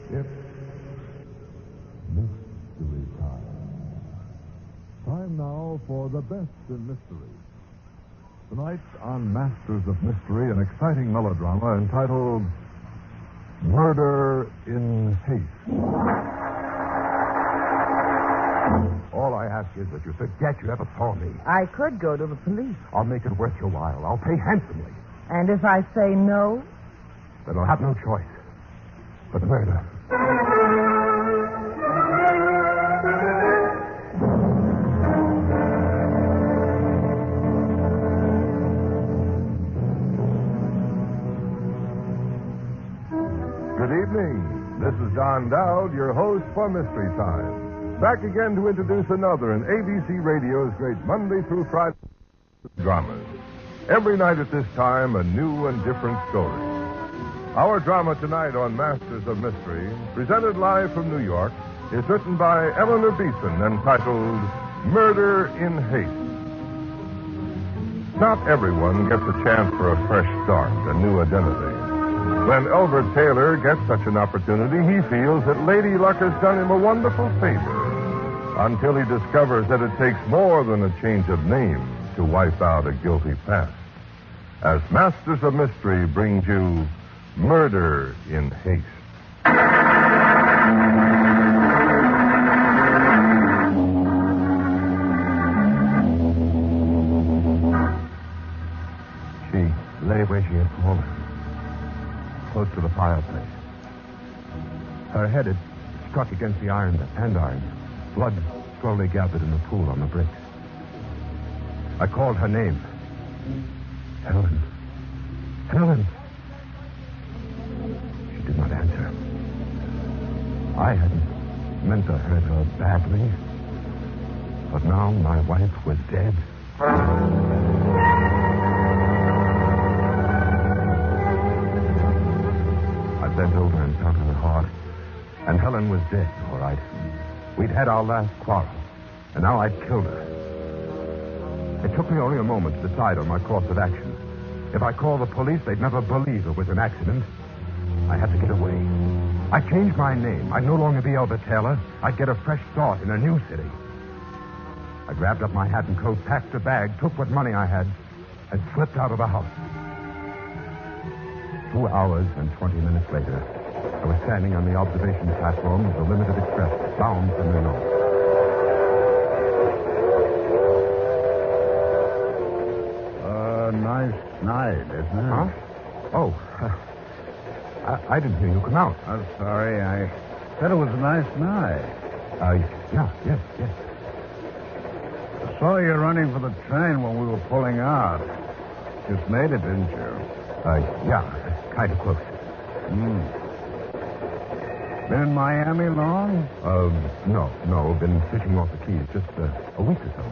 It's mystery time. Time now for the best in mystery. Tonight on Masters of Mystery, an exciting melodrama entitled Murder in Haste. All I ask is that you forget you ever saw me. I could go to the police. I'll make it worth your while. I'll pay handsomely. And if I say no? Then I'll have no choice but murder. Good evening. This is Dowd, your host for Mystery Time. Back again to introduce another in ABC Radio's great Monday through Friday dramas. Every night at this time, a new and different story. Our drama tonight on Masters of Mystery, presented live from New York, is written by Eleanor Beeson, entitled Murder in Haste. Not everyone gets a chance for a fresh start, a new identity. When Elbert Taylor gets such an opportunity, he feels that Lady Luck has done him a wonderful favor, until he discovers that it takes more than a change of name to wipe out a guilty past. As Masters of Mystery brings you Murder in Haste. She lay where she had fallen, close to the fireplace. Her head had struck against the andirons. Blood slowly gathered in the pool on the bricks. I called her name. Helen. Helen. She did not answer. I hadn't meant to hurt her badly. But now my wife was dead. I bent over and felt her heart. And Helen was dead, all right. We'd had our last quarrel. And now I'd killed her. It took me only a moment to decide on my course of action. If I called the police, they'd never believe it was an accident. I had to get away. I changed my name. I'd no longer be Elbert Taylor. I'd get a fresh start in a new city. I grabbed up my hat and coat, packed a bag, took what money I had, and slipped out of the house. 2 hours and 20 minutes later, I was standing on the observation platform of the Limited Express, bound for New York. Nice night, isn't it? Huh? Oh, I didn't hear you come out. I'm sorry. I said it was a nice night. Yes. I saw you running for the train when we were pulling out. Just made it, didn't you? Yeah, kind of close. Been in Miami long? No. Been fishing off the Keys just a week or so.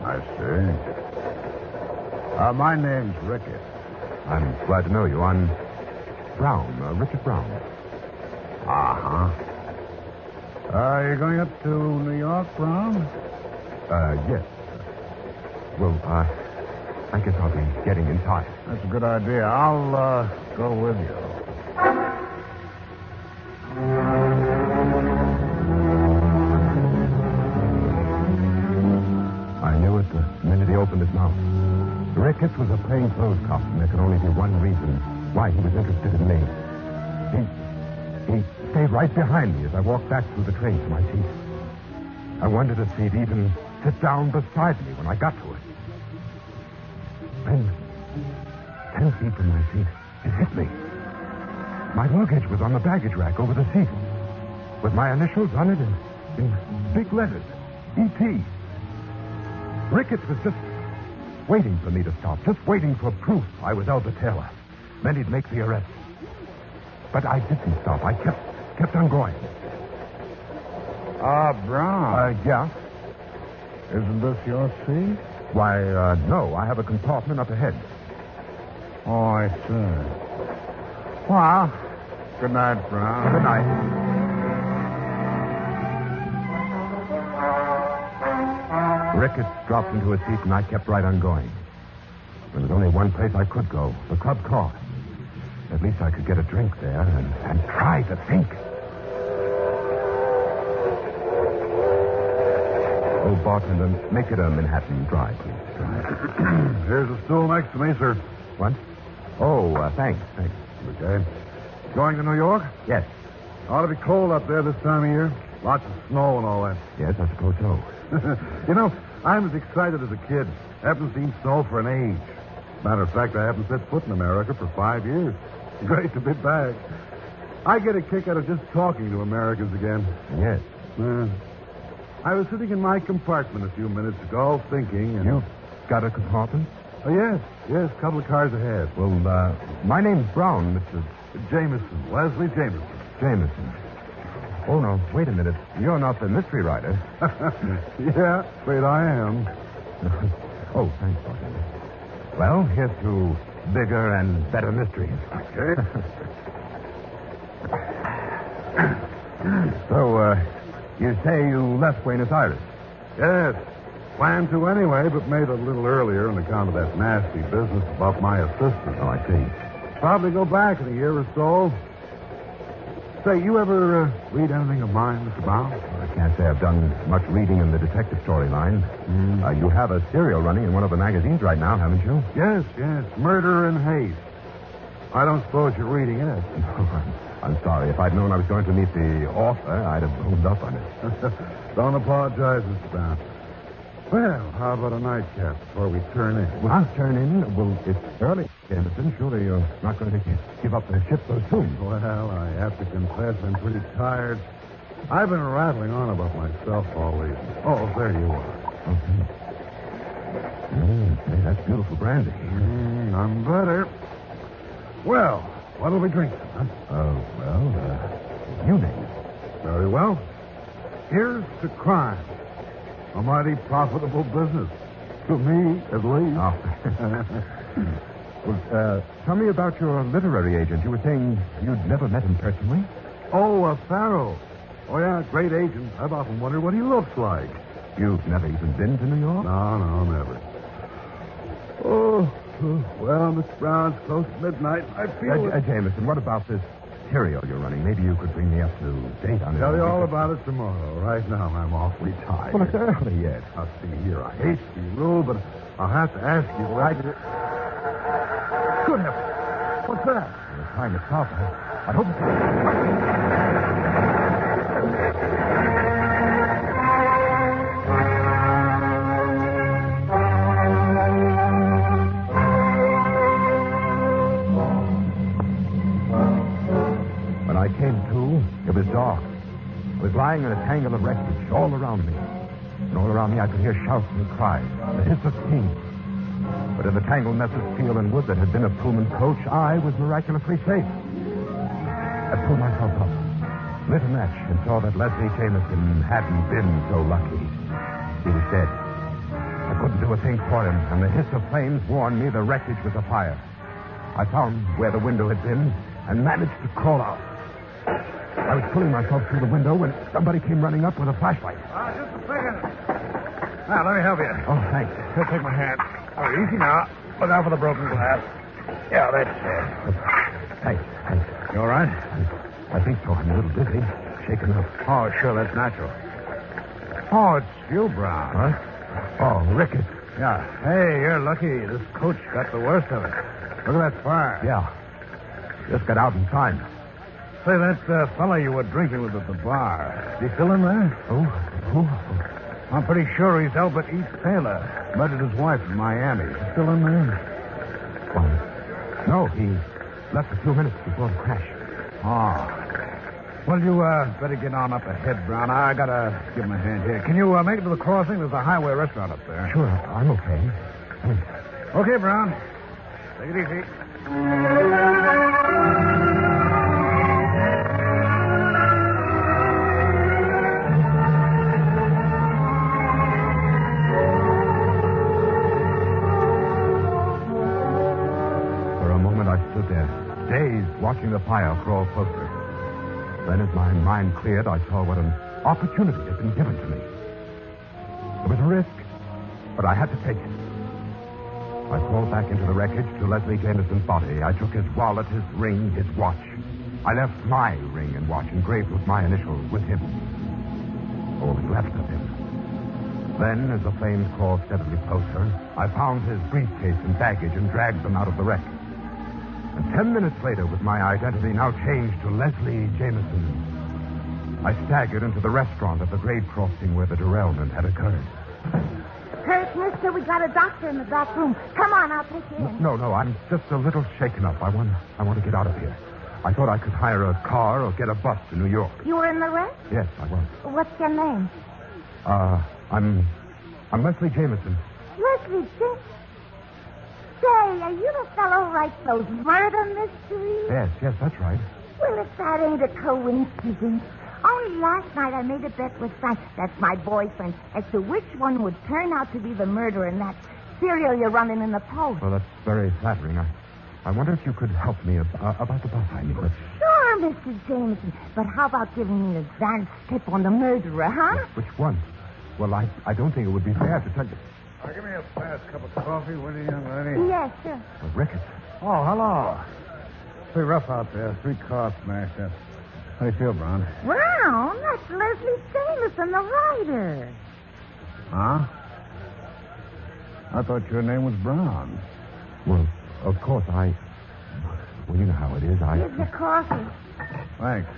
I see. My name's Rickett. I'm glad to know you. I'm Brown, Richard Brown. Uh-huh. You going up to New York, Brown? Yes. Well, I guess I'll be getting in time. That's a good idea. I'll go with you. I knew it the minute he opened his mouth. Ricketts was a plainclothes cop, and there could only be one reason why he was interested in me. He stayed right behind me as I walked back through the train to my seat. I wondered if he'd even sit down beside me when I got to it. Then, 10 feet from my seat, it hit me. My luggage was on the baggage rack over the seat, with my initials on it in big letters, E.T. Ricketts was just waiting for me to stop, just waiting for proof I was Elbert Taylor. Then he'd make the arrest. But I didn't stop. I kept on going. Brown. Yeah? Isn't this your seat? Why, no. I have a compartment up ahead. Oh, I see. Well, good night, Brown. Good night. Ricketts dropped into a seat, and I kept right on going. When it only one place I could go, the club car. At least I could get a drink there and try to think. Oh, bartender, make it a Manhattan dry, please. Here's a stool next to me, sir. What? Oh, thanks. Okay. Going to New York? Yes. Ought to be cold up there this time of year. Lots of snow and all that. Yes, I suppose so. You know, I'm as excited as a kid. Haven't seen snow for an age. Matter of fact, I haven't set foot in America for 5 years. Great to be back. I get a kick out of just talking to Americans again. Yes. I was sitting in my compartment a few minutes ago thinking, and... You got a compartment? Oh, yes, a couple of cars ahead. Well, my name's Brown, Mr. Jameson, Leslie Jameson. Jameson. Oh, no, wait a minute. You're not the mystery writer. Yeah, afraid I am. Oh, thanks, bartender. Well, here's to bigger and better mysteries. Okay. So, you say you left Buenos Aires? Yes. Planned to anyway, but made a little earlier on account of that nasty business about my assistant. Oh, I see. Probably go back in a year or so. Say, you ever read anything of mine, Mr. Brown? I can't say I've done much reading in the detective storyline. You have a serial running in one of the magazines right now, haven't you? Yes. Murder in Haste. I don't suppose you're reading it. I'm sorry. If I'd known I was going to meet the author, I'd have owned up on it. Don't apologize, Mr. Brown. Well, how about a nightcap before we turn in? Well, turn in? Well, it's early, Jameson. Surely you're not going to give up the ship so soon. Well, I have to confess I'm pretty tired. I've been rattling on about myself all evening. Oh, there you are. Okay. Hey, that's beautiful brandy. I'm better. Well, what'll we drink, huh? You name it. Very well. Here's to crime. A mighty profitable business. To me, at least. Oh. Well, tell me about your literary agent. You were saying you'd never met him personally? Oh, Farrow. Oh, yeah, great agent. I've often wondered what he looks like. You've never even been to New York? No, never. Oh, well, Mr. Brown, it's close to midnight. I feel... Jameson, what about this serial you're running? Maybe you could bring me up to date on it. Tell you all about it tomorrow. Right now, I'm awfully tired. Well, it's early yet. I'll see here. I hate to be rude, but I'll have to ask you right... Goodness. What's that? The time is tough. I hope... It was dark. I was lying in a tangle of wreckage all around me. And all around me I could hear shouts and cries, the hiss of steam. But in the tangled mess of steel and wood that had been a Pullman coach, I was miraculously safe. I pulled myself up, lit a match, and saw that Leslie Jameson hadn't been so lucky. He was dead. I couldn't do a thing for him, and the hiss of flames warned me the wreckage was afire. I found where the window had been and managed to crawl out. I was pulling myself through the window when somebody came running up with a flashlight. Just a second. Now, let me help you. Oh, thanks. Here, take my hand. Oh, easy now. Look out for the broken glass. Yeah, that's it. Thanks. You all right? I think so. I'm a little dizzy. Shaken up. Oh, sure, that's natural. Oh, it's you, Brown. Huh? Oh, Ricketts. Yeah. Hey, you're lucky. This coach got the worst of it. Look at that fire. Yeah. Just got out in time. Say, that fellow you were drinking with at the bar, is he still in there? Who? I'm pretty sure he's Albert E. Taylor. Murdered his wife in Miami. Is he still in there? Well, no, he left a few minutes before the crash. Oh. Well, you better get on up ahead, Brown. I gotta give him a hand here. Can you make it to the crossing? There's a highway restaurant up there. Sure, I'm okay. Okay, Brown. Take it easy. Dazed, watching the fire crawl closer. Then as my mind cleared, I saw what an opportunity had been given to me. It was a risk, but I had to take it. I crawled back into the wreckage to Leslie Jameson's body. I took his wallet, his ring, his watch. I left my ring and watch engraved with my initials with him. All was left of him. Then, as the flames crawled steadily closer, I found his briefcase and baggage and dragged them out of the wreck. And 10 minutes later, with my identity now changed to Leslie Jameson, I staggered into the restaurant at the grade crossing where the derailment had occurred. Hurt, mister, we got a doctor in the back room. Come on, I'll take you in. No, I'm just a little shaken up. I want to get out of here. I thought I could hire a car or get a bus to New York. You were in the wreck? Yes, I was. What's your name? I'm Leslie Jameson. Leslie Jameson? Say, are you the fellow who writes those murder mysteries? Yes, that's right. Well, if that ain't a coincidence. Only last night I made a bet with Frank, that's my boyfriend, as to which one would turn out to be the murderer in that serial you're running in the Post. Well, that's very flattering. I wonder if you could help me about the bus I need. Sure, Mr. Jameson. But how about giving me an advance tip on the murderer, huh? Which one? Well, I don't think it would be fair to tell you. Give me a fast cup of coffee, will you, young lady? Yes, sir. Well, Ricketts. Oh, hello. Pretty rough out there. 3 cars smashed up. How do you feel, Brown? Brown? That's Leslie Jameson, the writer. Huh? I thought your name was Brown. Well, of course, well, you know how it is. Here's your coffee. Thanks.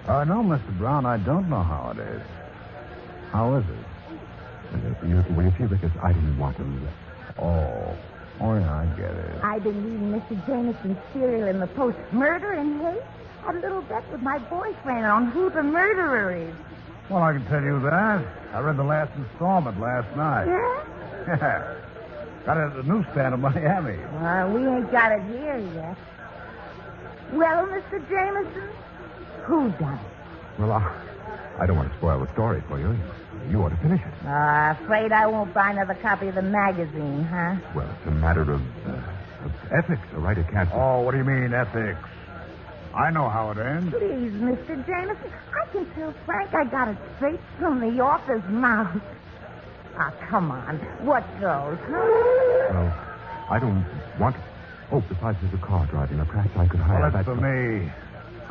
No, Mr. Brown, I don't know how it is. How is it? Well, you see, Ricketts, I didn't want to. Oh, yeah, I get it. I've been reading Mr. Jameson's serial in the Post. Murder and Haste? Had a little bet with my boyfriend on who the murderer is. Well, I can tell you that. I read the last installment last night. Yeah? Got it at the newsstand in Miami. We ain't got it here yet. Well, Mr. Jameson, who done it? Well, I don't want to spoil the story for you. You ought to finish it. Afraid I won't buy another copy of the magazine, huh? Well, it's a matter of ethics. A writer can't... Oh, what do you mean, ethics? I know how it ends. Please, Mr. Jameson, I can tell Frank I got it straight from the author's mouth. Come on. What goes, huh? Well, I don't want... Oh, besides, there's a car driving. Perhaps I could hire... Well, that's for me.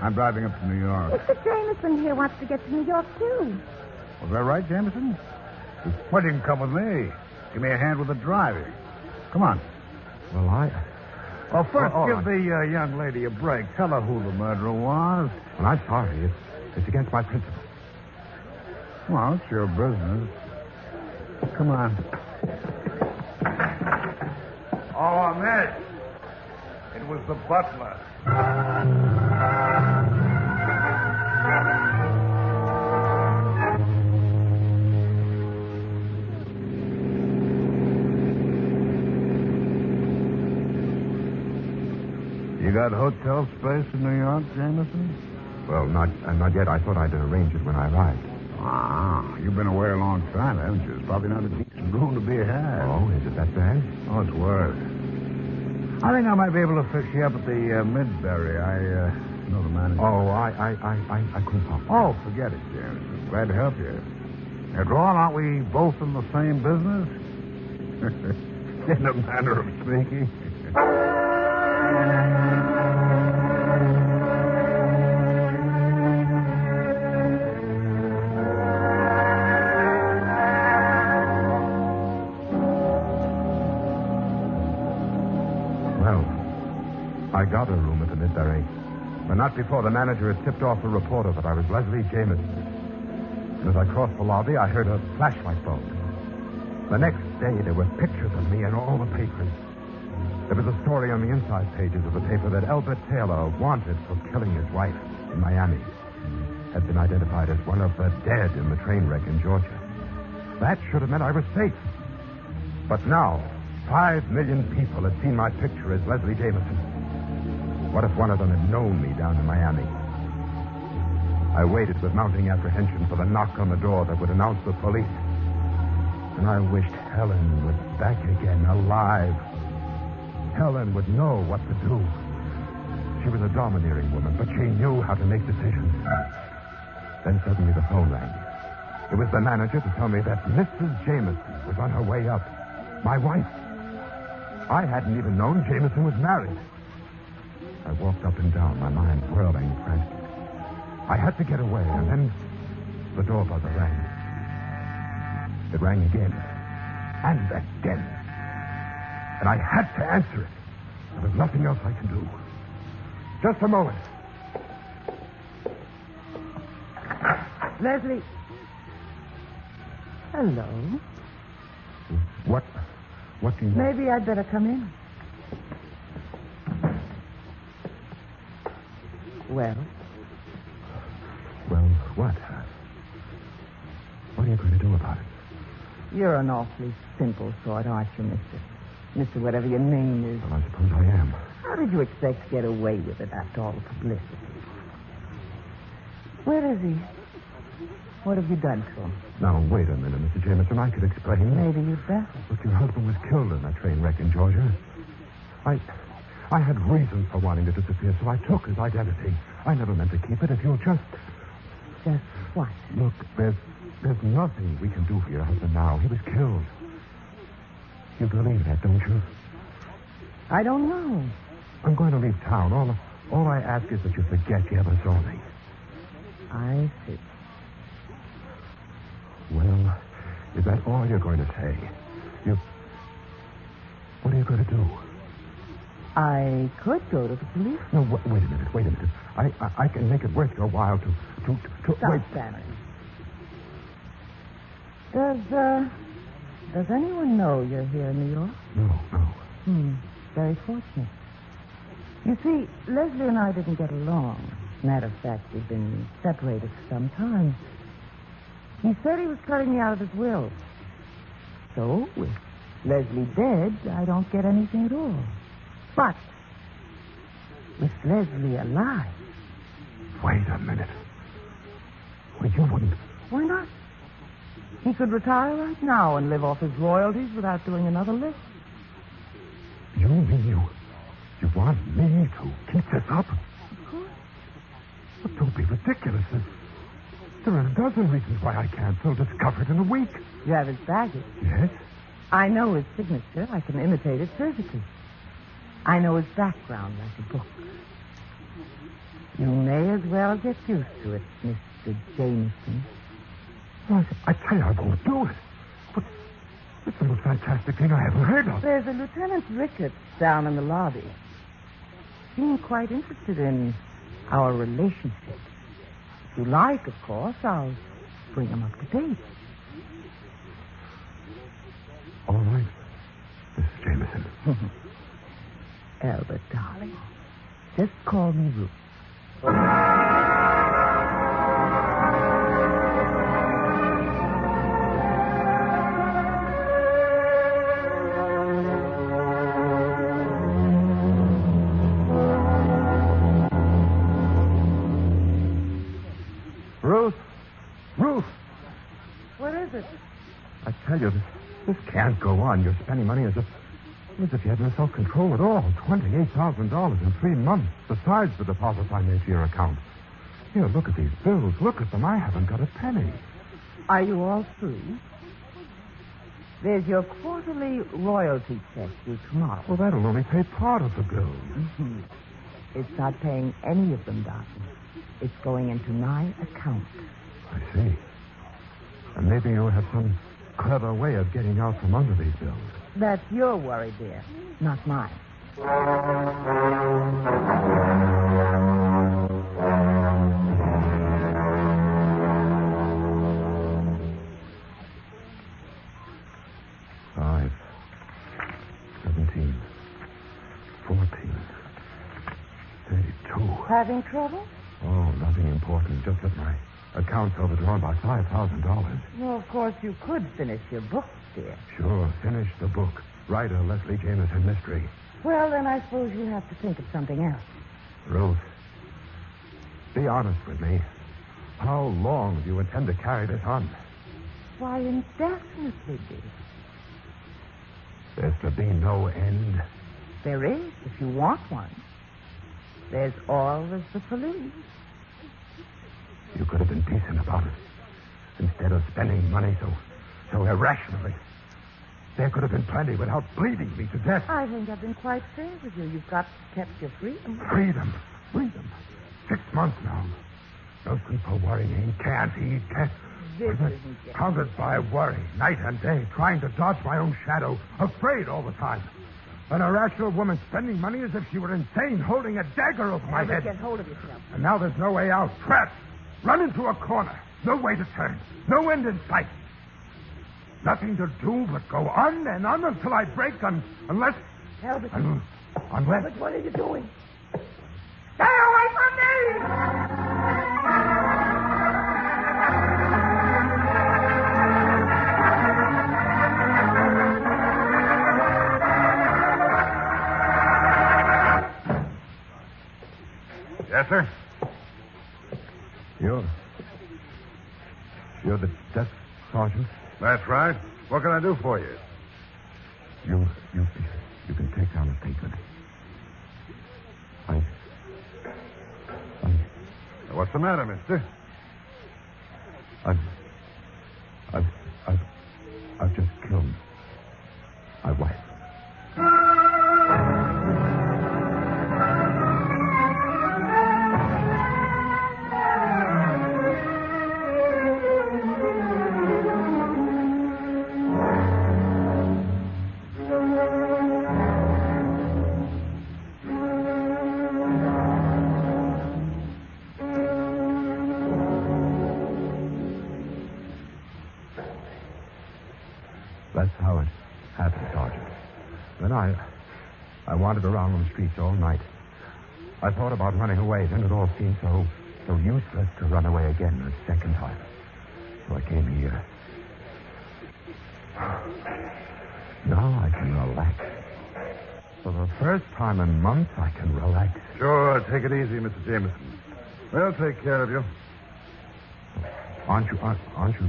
I'm driving up to New York. Mr. Jameson here wants to get to New York, too. Was that right, Jameson? Well, you can come with me. Give me a hand with the driving. Come on. Well, Well, first, give the young lady a break. Tell her who the murderer was. Well, I'm sorry. It's against my principles. Well, it's your business. Come on. Oh, miss. It was the butler. You got hotel space in New York, Jameson? Well, not yet. I thought I'd arrange it when I arrived. You've been away a long time, haven't you? It's probably not a decent room to be had. Oh, is it that bad? Oh, it's worse. I think I might be able to fix you up at the Midbury. I know the manager. Oh, I couldn't help. Oh, forget it, Jameson. Glad to help you. After all, aren't we both in the same business? In a manner of speaking. Well, I got a room at the Midbury, but not before the manager had tipped off a reporter that I was Leslie Jameson. And as I crossed the lobby, I heard a flashlight bulb. The next day, there were pictures of me in all the papers. There was a story on the inside pages of the paper that Albert Taylor, wanted for killing his wife in Miami, had been identified as one of the dead in the train wreck in Georgia. That should have meant I was safe. But now, 5 million people had seen my picture as Leslie Jameson. What if one of them had known me down in Miami? I waited with mounting apprehension for the knock on the door that would announce the police. And I wished Helen was back again, alive. Helen would know what to do. She was a domineering woman, but she knew how to make decisions. Then suddenly the phone rang. It was the manager to tell me that Mrs. Jameson was on her way up. My wife. I hadn't even known Jameson was married. I walked up and down, my mind whirling frantically. I had to get away, and then the door buzzer rang. It rang again, and again. And I had to answer it. There was nothing else I can do. Just a moment. Leslie. Hello. What do you... Maybe I'd better come in. Well? Well, what? What are you going to do about it? You're an awfully simple sort, aren't you, Mr. Whatever your name is. Well, I suppose I am. How did you expect to get away with it after all the publicity? Where is he? What have you done to him? Now, wait a minute, Mr. Jameson. I could explain. Maybe you'd better. Look, your husband was killed in that train wreck in Georgia. I had reasons for wanting to disappear, so I took his identity. I never meant to keep it. If you'll just... Just what? Look, there's nothing we can do for your husband now. He was killed. You believe that, don't you? I don't know. I'm going to leave town. All I ask is that you forget you ever saw me. I see. Well, is that all you're going to say? What are you going to do? I could go to the police. No, wait a minute. I can make it worth your while to Stop, wait. Stanley. Does anyone know you're here in New York? No. Very fortunate. You see, Leslie and I didn't get along. Matter of fact, we've been separated for some time. He said he was cutting me out of his will. So, with Leslie dead, I don't get anything at all. But with Leslie alive... Wait a minute. Well, you wouldn't... Why not? He could retire right now and live off his royalties without doing another lift. You mean you want me to keep this up? Of course. But don't be ridiculous. There are a dozen reasons why I can't. They'll discover it in a week. You have his baggage. Yes? I know his signature. I can imitate it perfectly. I know his background like a book. You may as well get used to it, Mr. Jameson. Well, I tell you, I won't do it. But it's the most fantastic thing I ever heard of. There's a Lieutenant Ricketts down in the lobby. Seemed quite interested in our relationship. If you like, of course, I'll bring him up to date. All right, Mrs. Jameson. Albert, darling, just call me Ruth. Ruth! What is it? I tell you, this can't go on. You're spending money as if you had no self-control at all. $28,000 in 3 months, besides the deposits I made to your account. Here, look at these bills. Look at them. I haven't got a penny. Are you all through? There's your quarterly royalty check due tomorrow. Well, that'll only pay part of the bills. Mm-hmm. It's not paying any of them, Doctor. It's going into my account. I see. And maybe you'll have some clever way of getting out from under these bills. That's your worry, dear, not mine. $5, 17, 14, 32. Having trouble? Oh, nothing important. Just that my account's overdrawn by $5,000. Well, of course, you could finish your book, dear. Sure, finish the book. Write a Leslie Jameson mystery. Well, then I suppose you have to think of something else. Ruth, be honest with me. How long do you intend to carry this on? Why, indefinitely, dear. There's to be no end. There is, if you want one. There's always the police. You could have been decent about it. Instead of spending money so irrationally. There could have been plenty without bleeding me to death. I think I've been quite fair with you. You've kept your freedom. Freedom. 6 months now. No sleep for worrying. Can't eat. This isn't just... Haunted by worry, night and day, trying to dodge my own shadow, afraid all the time. An irrational woman spending money as if she were insane, holding a dagger over my head. Get hold of yourself. And now there's no way out. Trapped. Run into a corner. No way to turn. No end in sight. Nothing to do but go on and on until I break, unless... Albert. Unless... But what are you doing? Stay away from me! Yes, sir? You're the desk sergeant? That's right. What can I do for you? You can take down a statement. What's the matter, mister? I've just killed my wife. That's how it happened, Sergeant. Then I wandered around on the streets all night. I thought about running away. Then it all seemed so useless to run away again a second time. So I came here. Now I can relax. For the first time in months, I can relax. Sure, take it easy, Mr. Jameson. We'll take care of you. Aren't you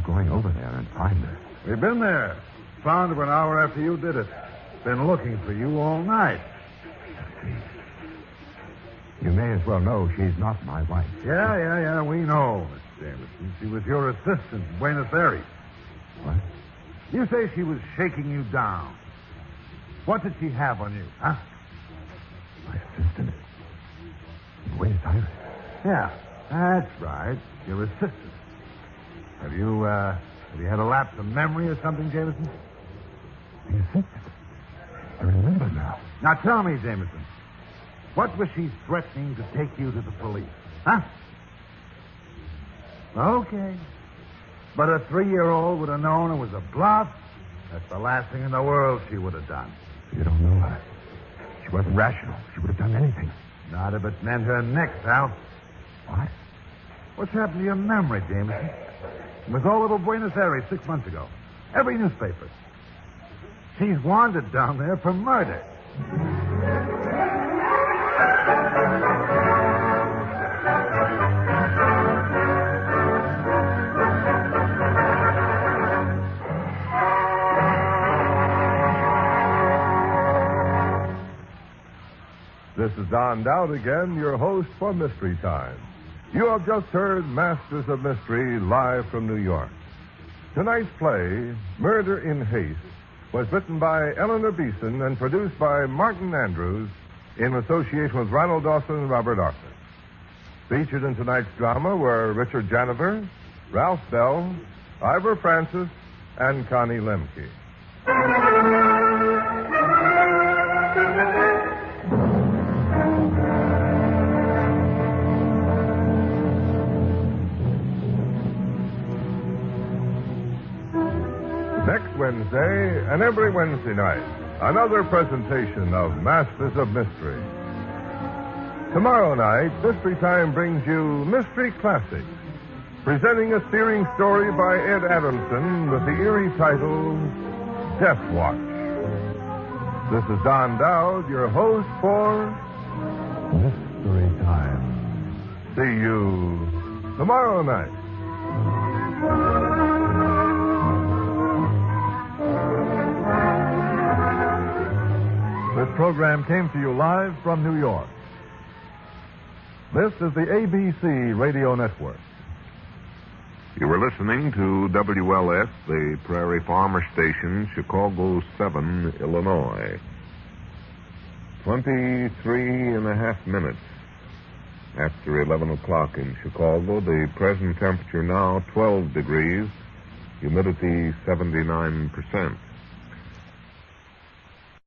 going over there and find her? We've been there. Found her an hour after you did it. Been looking for you all night. You may as well know she's not my wife. Yeah, we know, Mr. Jameson. She was your assistant in Buenos Aires. What? You say she was shaking you down. What did she have on you, huh? My assistant? In Buenos Aires? Yeah, that's right. Your assistant. Have you had a lapse of memory or something, Jameson? The assistant? I remember now. Now tell me, Jameson, what was she threatening to take you to the police? Huh? Okay. But a 3-year-old would have known it was a bluff. That's the last thing in the world she would have done. You don't know her. She wasn't rational. She would have done anything. Not if it meant her neck, pal. What? What's happened to your memory, Jameson? It was all over Buenos Aires 6 months ago. Every newspaper. She's wanted down there for murder. This is Don Dowd again, your host for Mystery Time. You have just heard Masters of Mystery live from New York. Tonight's play, Murder in Haste, was written by Eleanor Beeson and produced by Martin Andrews in association with Ronald Dawson and Robert Arthur. Featured in tonight's drama were Richard Janiver, Ralph Bell, Ivor Francis, and Connie Lemke. Next Wednesday, and every Wednesday night, another presentation of Masters of Mystery. Tomorrow night, Mystery Time brings you Mystery Classics, presenting a steering story by Ed Adamson with the eerie title, Death Watch. This is Don Dowd, your host for Mystery Time. See you tomorrow night. This program came to you live from New York. This is the ABC Radio Network. You were listening to WLS, the Prairie Farmer Station, Chicago 7, Illinois. 23.5 minutes after 11 o'clock in Chicago. The present temperature now 12 degrees, humidity 79%.